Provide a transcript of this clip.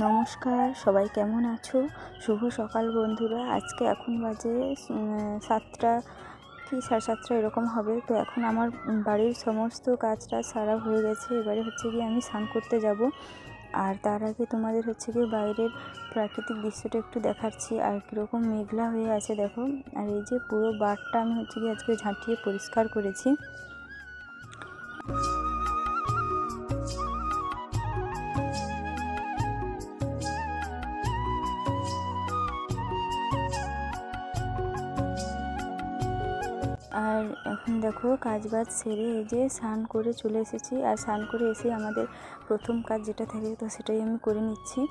নমস্কার, সবাই কেমন আছো? শুভ সকাল বন্ধুরা। আজকে এখন বাজে 7টা কি 7:30 এরকম হবে। তো এখন আমার বাড়ির সমস্ত কাজটা সারা হয়ে গেছে। এবারে গিয়ে আমি স্নান করতে যাব। আর তার আগে তোমাদের গিয়ে বাইরের প্রাকৃতিক দৃশ্যটা একটু দেখাচ্ছি। আর কীরকম মেঘলা হয়ে আছে দেখো। আর এই যে পুরো বারটা আমি গিয়ে আজকে ঝাঁটিয়ে পরিষ্কার করেছি। আর এখন দেখো কাজবাজ সেরে এই যে স্নান করে চলে এসেছি। আর স্নান করে এসে আমাদের প্রথম কাজ যেটা থাকে তো সেটাই আমি করে নিচ্ছি।